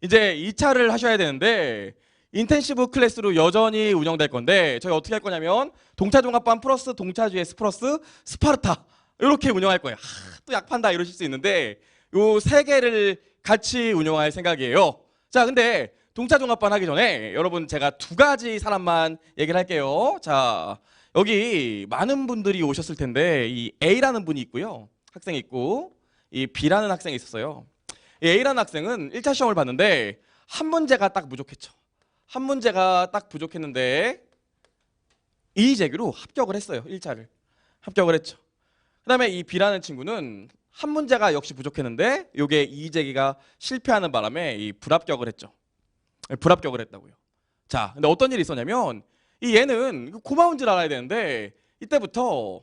이제 2차를 하셔야 되는데 인텐시브 클래스로 여전히 운영될 건데 저희 어떻게 할 거냐면 동차종합반 플러스 동차GS 플러스 스파르타 이렇게 운영할 거예요. 또 약판다 이러실 수 있는데 요 세 개를 같이 운영할 생각이에요. 자, 근데 동차종합반 하기 전에 여러분 제가 두 가지 사람만 얘기를 할게요. 자, 여기 많은 분들이 오셨을 텐데 이 A라는 분이 있고요. 학생이 있고 이 B라는 학생이 있었어요. 이 A라는 학생은 1차 시험을 봤는데 한 문제가 딱 부족했죠. 한 문제가 딱 부족했는데 이의제기로 합격을 했어요. 1차를. 합격을 했죠. 그 다음에 이 B라는 친구는 한 문제가 역시 부족했는데 이게 이의제기가 실패하는 바람에 이 불합격을 했죠. 불합격을 했다고요. 자, 근데 어떤 일이 있었냐면 이 얘는 고마운 줄 알아야 되는데 이때부터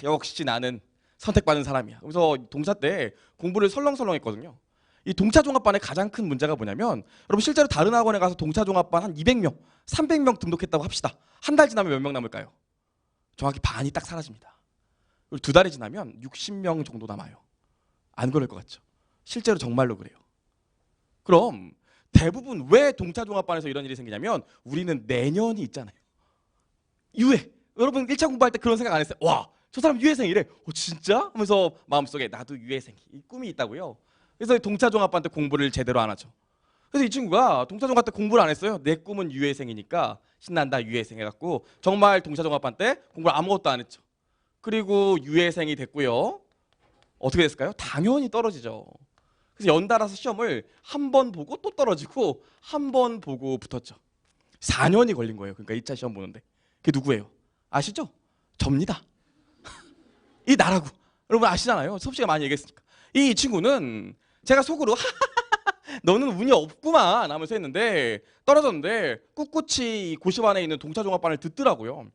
역시 나는 선택받은 사람이야. 그래서 동차 때 공부를 설렁설렁 했거든요. 이 동차종합반의 가장 큰 문제가 뭐냐면 여러분 실제로 다른 학원에 가서 동차종합반 한 200명, 300명 등록했다고 합시다. 한 달 지나면 몇 명 남을까요? 정확히 반이 딱 사라집니다. 그리고 두 달이 지나면 60명 정도 남아요. 안 그럴 것 같죠? 실제로 정말로 그래요. 그럼 대부분 왜 동차종합반에서 이런 일이 생기냐면 우리는 내년이 있잖아요. 유해. 여러분 1차 공부할 때 그런 생각 안 했어요? 와, 저 사람 유해생이래. 진짜? 하면서 마음속에 나도 유해생 이 꿈이 있다고요. 그래서 동차종합반 때 공부를 제대로 안 하죠. 그래서 이 친구가 동차종합 때 공부를 안 했어요. 내 꿈은 유해생이니까 신난다 유해생 해갖고 정말 동차종합반 때 공부를 아무것도 안 했죠. 그리고 유해생이 됐고요. 어떻게 됐을까요? 당연히 떨어지죠. 그래서 연달아서 시험을 한 번 보고 또 떨어지고 한 번 보고 붙었죠. 4년이 걸린 거예요. 그러니까 2차 시험 보는데. 그게 누구예요? 아시죠? 접니다. 이 나라고. 여러분 아시잖아요. 수업 시간 많이 얘기했으니까. 이 친구는 제가 속으로 너는 운이 없구만 하면서 했는데 떨어졌는데 꿋꿋이 고시반에 있는 동차종합반을 듣더라고요.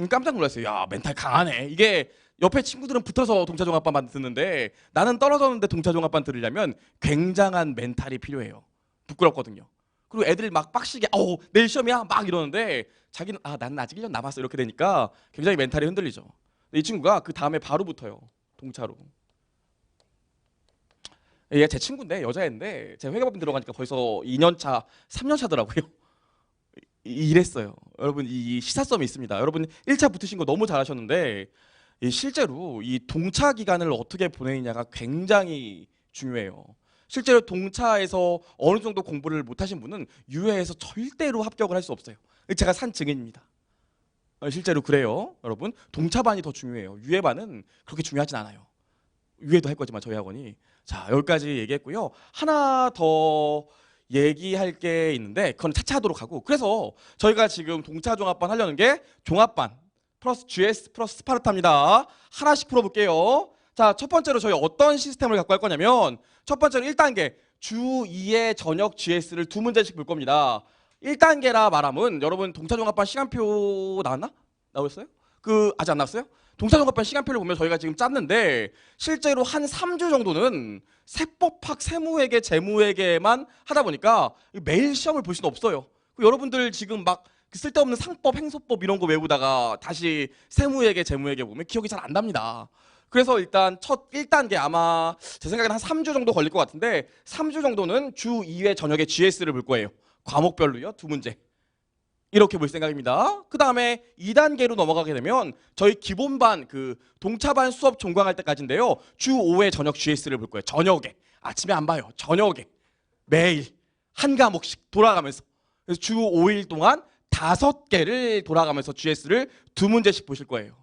깜짝 놀랐어요. 야, 멘탈 강하네. 이게 옆에 친구들은 붙어서 동차종합반 듣는데 나는 떨어졌는데 동차종합반 들으려면 굉장한 멘탈이 필요해요. 부끄럽거든요. 그리고 애들이 막 빡시게 내일 시험이야 막 이러는데 자기는 나는 아직 1년 남았어 이렇게 되니까 굉장히 멘탈이 흔들리죠. 이 친구가 그 다음에 바로 붙어요. 동차로. 얘 제 친구인데 여자애인데 제 회계법인 들어가니까 벌써 2년 차, 3년 차더라고요. 이랬어요. 여러분 이 시사점이 있습니다. 여러분 1차 붙으신 거 너무 잘하셨는데 실제로 이 동차 기간을 어떻게 보내느냐가 굉장히 중요해요. 실제로 동차에서 어느 정도 공부를 못하신 분은 유예에서 절대로 합격을 할 수 없어요. 제가 산 증인입니다. 실제로 그래요. 여러분 동차반이 더 중요해요. 유예반은 그렇게 중요하진 않아요. 유예도 할 거지만 저희 학원이. 자, 여기까지 얘기했고요. 하나 더 얘기할 게 있는데 그건 차차 하도록 하고, 그래서 저희가 지금 동차종합반 하려는 게 종합반 플러스 GS 플러스 스파르타입니다. 하나씩 풀어볼게요. 자, 첫 번째로 저희 어떤 시스템을 갖고 할 거냐면 첫 번째로 1단계 주 2의 저녁 GS를 두 문제씩 볼 겁니다. 1단계라 말하면 여러분 동차종합반 시간표 나왔나? 나오셨어요? 아직 안 나왔어요? 동차종합반 시간표를 보면 저희가 지금 짰는데 실제로 한 3주 정도는 세법학, 세무회계, 재무회계만 하다 보니까 매일 시험을 볼 수는 없어요. 여러분들 지금 막 쓸데없는 상법, 행소법 이런 거 외우다가 다시 세무회계, 재무회계 보면 기억이 잘 안 납니다. 그래서 일단 첫 1단계 아마 제 생각에는 한 3주 정도 걸릴 것 같은데 3주 정도는 주 2회 저녁에 GS를 볼 거예요. 과목별로요. 두 문제. 이렇게 볼 생각입니다. 그 다음에 2단계로 넘어가게 되면 저희 기본반 동차반 수업 종강할 때까지인데요. 주 5회 저녁 GS를 볼 거예요. 저녁에. 아침에 안 봐요. 저녁에. 매일 한 과목씩 돌아가면서. 그래서 주 5일 동안 5개를 돌아가면서 GS를 두 문제씩 보실 거예요.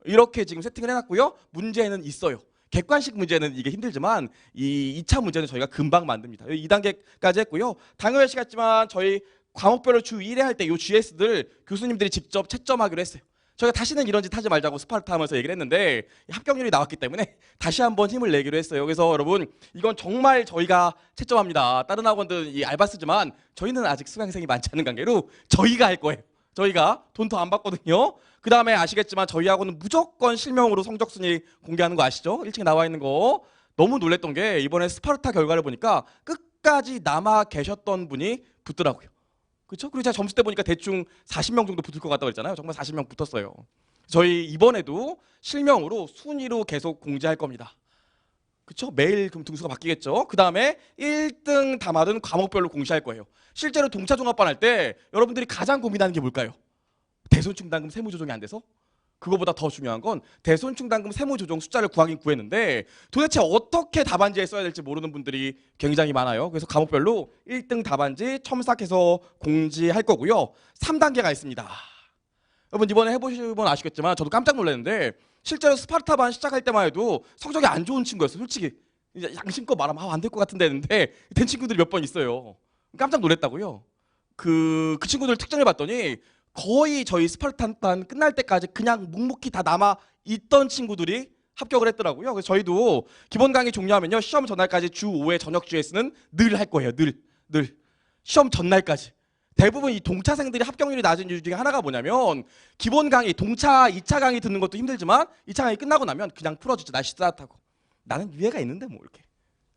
이렇게 지금 세팅을 해놨고요. 문제는 있어요. 객관식 문제는 이게 힘들지만 이 2차 문제는 저희가 금방 만듭니다. 2단계까지 했고요. 당연하시겠지만 저희 과목별로 주 1회 할 때 이 GS들 교수님들이 직접 채점하기로 했어요. 저희가 다시는 이런 짓 하지 말자고 스파르타 하면서 얘기를 했는데 합격률이 나왔기 때문에 다시 한번 힘을 내기로 했어요. 그래서 여러분 이건 정말 저희가 채점합니다. 다른 학원들은 이 알바 쓰지만 저희는 아직 수강생이 많지 않은 관계로 저희가 할 거예요. 저희가 돈 더 안 받거든요. 그 다음에 아시겠지만 저희 학원은 무조건 실명으로 성적 순위 공개하는 거 아시죠? 1층에 나와 있는 거. 너무 놀랬던 게 이번에 스파르타 결과를 보니까 끝까지 남아 계셨던 분이 붙더라고요. 그렇죠? 그리고 제가 점수 때 보니까 대충 40명 정도 붙을 것 같다고 했잖아요. 정말 40명 붙었어요. 저희 이번에도 실명으로 순위로 계속 공지할 겁니다. 그쵸? 매일 그럼 등수가 바뀌겠죠. 그 다음에 1등 담아둔 과목별로 공시할 거예요. 실제로 동차 종합반 할 때 여러분들이 가장 고민하는 게 뭘까요? 대손충당금 세무 조정이 안 돼서? 그거보다 더 중요한 건 대손충당금 세무 조정 숫자를 구하긴 구했는데 도대체 어떻게 답안지에 써야 될지 모르는 분들이 굉장히 많아요. 그래서 과목별로 1등 답안지 첨삭해서 공지할 거고요. 3단계가 있습니다. 여러분 이번에 해보시면 아시겠지만 저도 깜짝 놀랐는데 실제로 스파르타반 시작할 때만 해도 성적이 안 좋은 친구였어요. 솔직히 이제 양심껏 말하면 안 될 것 같은데 했는데 된 친구들이 몇 번 있어요. 깜짝 놀랐다고요. 그 친구들 특징을 봤더니 거의 저희 스파르타반 끝날 때까지 그냥 묵묵히 다 남아 있던 친구들이 합격을 했더라고요. 그래서 저희도 기본 강의 종료하면요 시험 전날까지 주 5회 저녁 GS는 늘 할 거예요. 늘 시험 전날까지. 대부분 이 동차생들이 합격률이 낮은 이유 중에 하나가 뭐냐면 기본 강의, 동차 2차 강의 듣는 것도 힘들지만 2차 강의 끝나고 나면 그냥 풀어주죠. 날씨 따뜻하고. 나는 유예가 있는데 뭐 이렇게.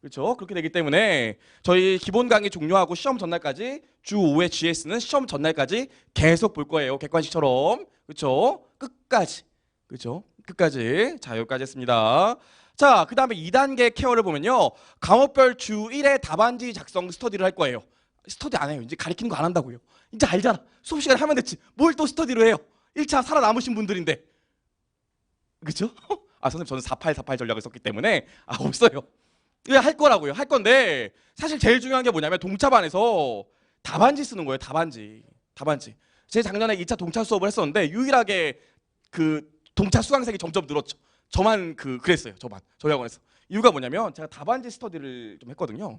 그렇죠? 그렇게 되기 때문에 저희 기본 강의 종료하고 시험 전날까지 주 5회 GS는 시험 전날까지 계속 볼 거예요. 객관식처럼. 그렇죠? 끝까지. 그렇죠? 끝까지. 자, 여기까지 했습니다. 자, 그다음에 2단계 케어를 보면요. 과목별 주 1회 답안지 작성 스터디를 할 거예요. 스터디 안 해요. 이제 가리키는 거 안 한다고요. 이제 알잖아. 수업 시간에 하면 됐지. 뭘 또 스터디로 해요. 1차 살아남으신 분들인데. 그렇죠? 아, 선생님 저는 4848 전략을 썼기 때문에 없어요. 이거 할 거라고요. 할 건데 사실 제일 중요한 게 뭐냐면 동차반에서 답안지 쓰는 거예요. 답안지. 제 작년에 2차 동차 수업을 했었는데 유일하게 그 동차 수강생이 점점 늘었죠. 저만 그랬어요. 저희 학원에서. 이유가 뭐냐면 제가 답안지 스터디를 좀 했거든요.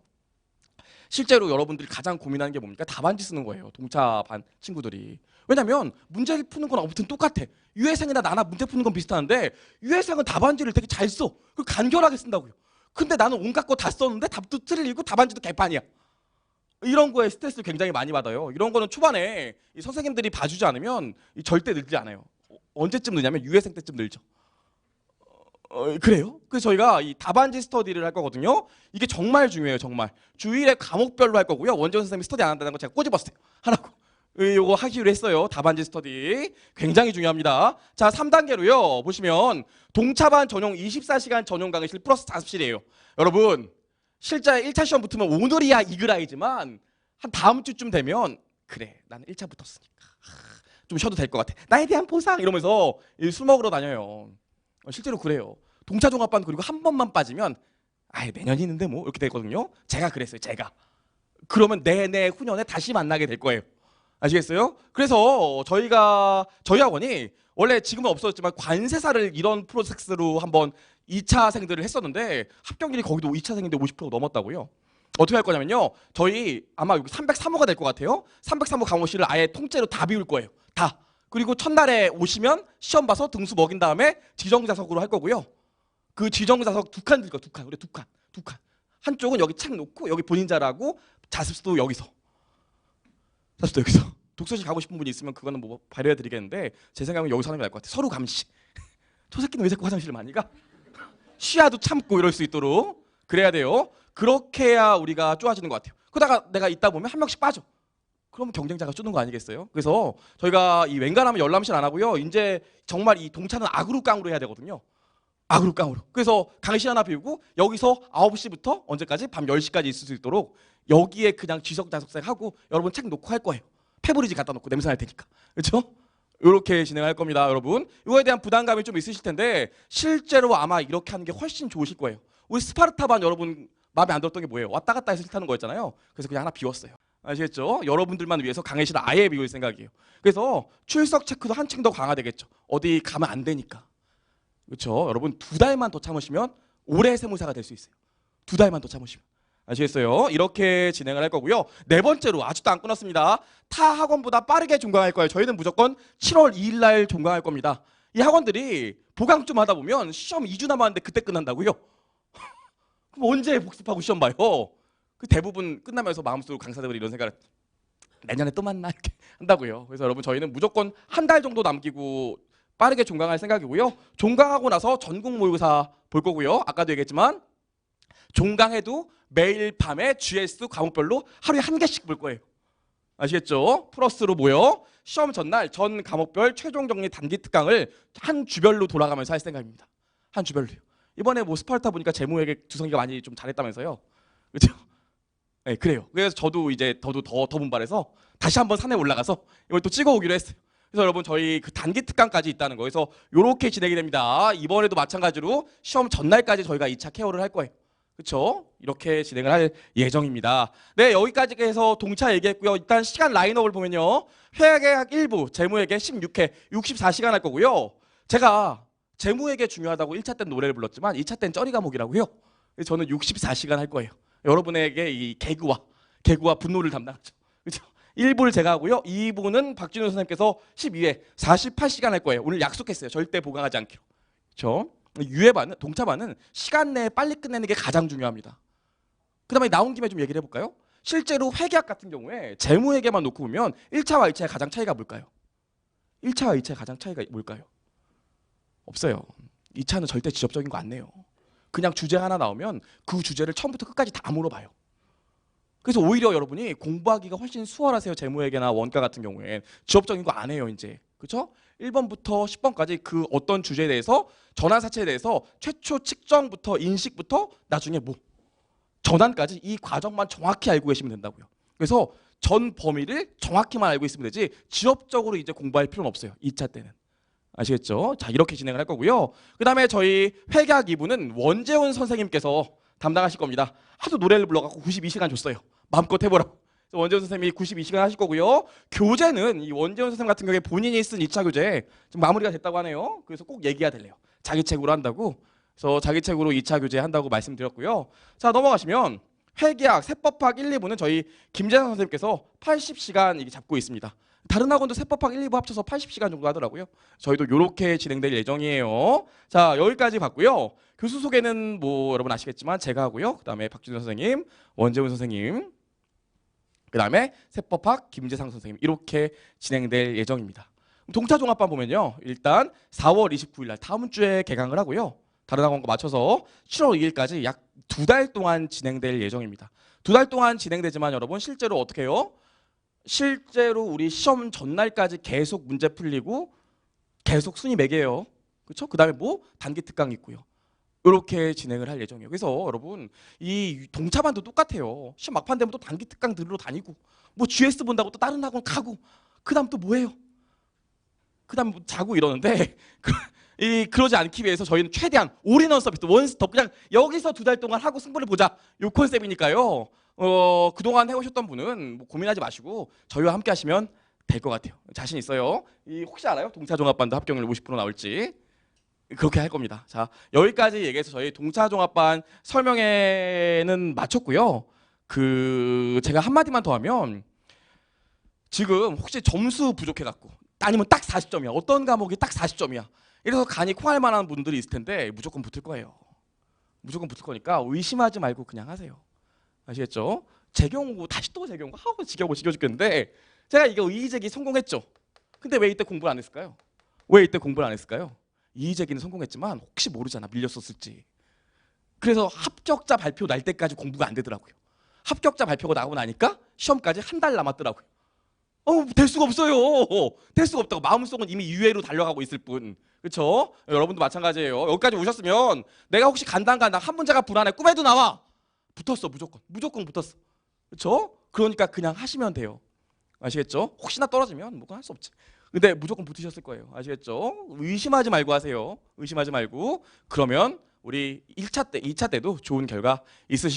실제로 여러분들이 가장 고민하는 게 뭡니까? 답안지 쓰는 거예요. 동차반 친구들이. 왜냐면 문제를 푸는 건 아무튼 똑같아. 유해생이나 나나 문제 푸는 건 비슷한데 유해생은 답안지를 되게 잘 써. 그리고 간결하게 쓴다고요. 근데 나는 온갖 거 다 썼는데 답도 틀리고 답안지도 개판이야. 이런 거에 스트레스를 굉장히 많이 받아요. 이런 거는 초반에 이 선생님들이 봐주지 않으면 절대 늘지 않아요. 언제쯤 늘냐면 유해생 때쯤 늘죠. 그래요? 그래서 저희가 이 답안지 스터디를 할 거거든요. 이게 정말 중요해요. 정말. 주일에 과목별로 할 거고요. 원재원 선생님이 스터디 안 한다는 거 제가 꼬집었어요. 하라고. 요거 하기로 했어요. 답안지 스터디. 굉장히 중요합니다. 자, 3단계로요. 보시면 동차반 전용 24시간 전용 강의실 플러스 자습실이에요. 여러분 실제 1차 시험 붙으면 오늘이야 이글아이지만 한 다음 주쯤 되면 그래 나는 1차 붙었으니까 좀 쉬어도 될 것 같아. 나에 대한 보상 이러면서 술 먹으러 다녀요. 실제로 그래요. 동차 종합반 그리고 한 번만 빠지면 아예 내년이 있는데 뭐 이렇게 되거든요. 제가 그랬어요. 제가. 그러면 내내 후년에 다시 만나게 될 거예요. 아시겠어요? 그래서 저희 학원이 원래 지금은 없어졌지만 관세사를 이런 프로세스로 한번 2차생들을 했었는데 합격률이 거기도 2차생인데 50% 넘었다고요. 어떻게 할 거냐면요. 저희 아마 여기 303호가 될 것 같아요. 303호 강호실을 아예 통째로 다 비울 거예요. 다. 그리고 첫날에 오시면 시험 봐서 등수 먹인 다음에 지정자석으로 할 거고요. 그 지정자석 2칸 들 거예요. 2칸. 우리 2칸. 한쪽은 여기 책 놓고 여기 본인 자라고 자습도 여기서. 독서실 가고 싶은 분이 있으면 그거는 뭐 발휘해 드리겠는데 제 생각은 여기서 하는 게 나을 것 같아요. 서로 감시. 저 새끼는 왜 자꾸 화장실을 많이 가? 쉬야도 참고 이럴 수 있도록 그래야 돼요. 그렇게 해야 우리가 좋아지는 것 같아요. 그러다가 내가 있다 보면 한 명씩 빠져. 그러면 경쟁자가 쪼는 거 아니겠어요? 그래서 저희가 이 웬간하면 열람실 안 하고요. 이제 정말 이 동차는 아그룹 강으로 해야 되거든요. 아그룹 강으로. 그래서 강의실 하나 비우고 여기서 9시부터 언제까지? 밤 10시까지 있을 수 있도록 여기에 그냥 지석자석생 하고 여러분 책 놓고 할 거예요. 페브리지 갖다 놓고 냄새 날 테니까. 그렇죠? 이렇게 진행할 겁니다, 여러분. 이거에 대한 부담감이 좀 있으실 텐데 실제로 아마 이렇게 하는 게 훨씬 좋으실 거예요. 우리 스파르타반 여러분 마음에 안 들었던 게 뭐예요? 왔다 갔다 해서 싫다는 거였잖아요. 그래서 그냥 하나 비웠어요. 아시겠죠? 여러분들만 위해서 강의실을 아예 비울 생각이에요. 그래서 출석 체크도 한층 더 강화되겠죠. 어디 가면 안 되니까. 그렇죠? 여러분 2달만 더 참으시면 올해 세무사가 될 수 있어요. 2달만 더 참으시면. 아시겠어요? 이렇게 진행을 할 거고요. 네 번째로 아직도 안 끝났습니다. 타 학원보다 빠르게 종강할 거예요. 저희는 무조건 7월 2일 날 종강할 겁니다. 이 학원들이 보강 좀 하다 보면 시험 2주 남았는데 그때 끝난다고요? 그럼 언제 복습하고 시험 봐요? 그 대부분 끝나면서 마음속으로 강사들이 이런 생각을 내년에 또 만나 이렇게 한다고요. 그래서 여러분 저희는 무조건 한 달 정도 남기고 빠르게 종강할 생각이고요. 종강하고 나서 전국 모의고사 볼 거고요. 아까도 얘기했지만 종강해도 매일 밤에 GS 과목별로 하루에 1개씩 볼 거예요. 아시겠죠? 플러스로 모여 시험 전날 전 과목별 최종 정리 단기 특강을 한 주별로 돌아가면서 할 생각입니다. 한 주별로요. 이번에 뭐 스파르타 보니까 제무에게 두성이가 많이 좀 잘했다면서요. 그렇죠? 네, 그래요. 그래서 저도 이제 더 분발해서 다시 한번 산에 올라가서 이걸 또 찍어오기로 했어요. 그래서 여러분 저희 그 단기 특강까지 있다는 거. 그래서 이렇게 진행이 됩니다. 이번에도 마찬가지로 시험 전날까지 저희가 2차 케어를 할 거예요. 그렇죠? 이렇게 진행을 할 예정입니다. 네, 여기까지 해서 동차 얘기했고요. 일단 시간 라인업을 보면요. 회계학 1부, 재무회계 16회, 64시간 할 거고요. 제가 재무회계 중요하다고 1차 때는 노래를 불렀지만 2차 때는 쩌리 과목이라고요. 그래서 저는 64시간 할 거예요. 여러분에게 이 개그와 분노를 담당하죠. 그렇죠? 1부를 제가 하고요. 2부는 박진우 선생님께서 12회 48시간 할 거예요. 오늘 약속했어요. 절대 보강하지 않기로. 그렇죠? 유예반은 동차반은 시간 내에 빨리 끝내는 게 가장 중요합니다. 그다음에 나온 김에 좀 얘기를 해볼까요? 실제로 회계학 같은 경우에 재무회계만 놓고 보면 1차와 2차의 가장 차이가 뭘까요? 1차와 2차의 가장 차이가 뭘까요? 없어요. 2차는 절대 지적적인 거 안 내요. 그냥 주제 하나 나오면 그 주제를 처음부터 끝까지 다 물어봐요. 그래서 오히려 여러분이 공부하기가 훨씬 수월하세요. 재무회계나 원가 같은 경우엔 지적적인 거 안 해요. 이제 그렇죠? 1번부터 10번까지 그 어떤 주제에 대해서 전환사채에 대해서 최초 측정부터 인식부터 나중에 뭐 전환까지 이 과정만 정확히 알고 계시면 된다고요. 그래서 전 범위를 정확히만 알고 있으면 되지 지역적으로 이제 공부할 필요는 없어요. 2차 때는. 아시겠죠? 자, 이렇게 진행을 할 거고요. 그다음에 저희 회계학 2부는 원재훈 선생님께서 담당하실 겁니다. 하도 노래를 불러갖고 92시간 줬어요. 마음껏 해보라고. 원재훈 선생님이 92시간 하실 거고요. 교재는 이 원재훈 선생님 같은 경우에 본인이 쓴 2차 교재 지금 마무리가 됐다고 하네요. 그래서 꼭 얘기해야 될래요. 자기 책으로 한다고. 그래서 자기 책으로 2차 교재 한다고 말씀드렸고요. 자, 넘어가시면 회계학, 세법학 1, 2부는 저희 김재상 선생님께서 80시간 이게 잡고 있습니다. 다른 학원도 세법학 1, 2부 합쳐서 80시간 정도 하더라고요. 저희도 이렇게 진행될 예정이에요. 자, 여기까지 봤고요. 교수 소개는 뭐 여러분 아시겠지만 제가 하고요. 그다음에 박준호 선생님, 원재훈 선생님, 그다음에 세법학 김재상 선생님 이렇게 진행될 예정입니다. 동차 종합반 보면요. 일단 4월 29일 날 다음 주에 개강을 하고요. 다른 학원과 맞춰서 7월 2일까지 약 2달 동안 진행될 예정입니다. 2달 동안 진행되지만 여러분 실제로 어떻게 해요? 실제로 우리 시험 전날까지 계속 문제 풀리고 계속 순위 매겨요. 그렇죠? 그다음에 뭐 단기 특강 있고요. 이렇게 진행을 할 예정이에요. 그래서 여러분 이 동차반도 똑같아요. 시험 막판 되면 또 단기 특강 들으러 다니고 뭐 GS 본다고 또 다른 학원 가고 그다음 또 뭐해요? 그다음 뭐 자고 이러는데 그러지 않기 위해서 저희는 최대한 올인원 서비스 원스톱 그냥 여기서 2달 동안 하고 승부를 보자 요 컨셉이니까요. 그동안 해오셨던 분은 뭐 고민하지 마시고 저희와 함께 하시면 될 것 같아요. 자신 있어요. 혹시 알아요? 동차종합반도 합격률 50% 나올지. 그렇게 할 겁니다. 자, 여기까지 얘기해서 저희 동차종합반 설명회는 마쳤고요. 제가 한마디만 더 하면 지금 혹시 점수 부족해갖고 아니면 딱 40점이야. 어떤 과목이 딱 40점이야. 이래서 간이 콩할 만한 분들이 있을 텐데 무조건 붙을 거예요. 무조건 붙을 거니까 의심하지 말고 그냥 하세요. 아시겠죠? 제 경우 다시 또 제 경우 지겨워 죽겠는데 제가 이거 이의제기 성공했죠. 근데 왜 이때 공부를 안 했을까요? 왜 이때 공부를 안 했을까요? 이의제기는 성공했지만 혹시 모르잖아 밀렸었을지. 그래서 합격자 발표 날 때까지 공부가 안 되더라고요. 합격자 발표가 나오고 나니까 시험까지 한 달 남았더라고요. 될 수가 없어요. 될 수가 없다고. 마음속은 이미 유예로 달려가고 있을 뿐. 그렇죠? 여러분도 마찬가지예요. 여기까지 오셨으면 내가 혹시 간당 한 문제가 불안해. 꿈에도 나와. 붙었어. 무조건 붙었어. 그렇죠? 그러니까 그냥 하시면 돼요. 아시겠죠? 혹시나 떨어지면 뭐 할 수 없지. 근데 무조건 붙으셨을 거예요. 아시겠죠? 의심하지 말고 하세요. 의심하지 말고. 그러면 우리 1차 때, 2차 때도 좋은 결과 있으실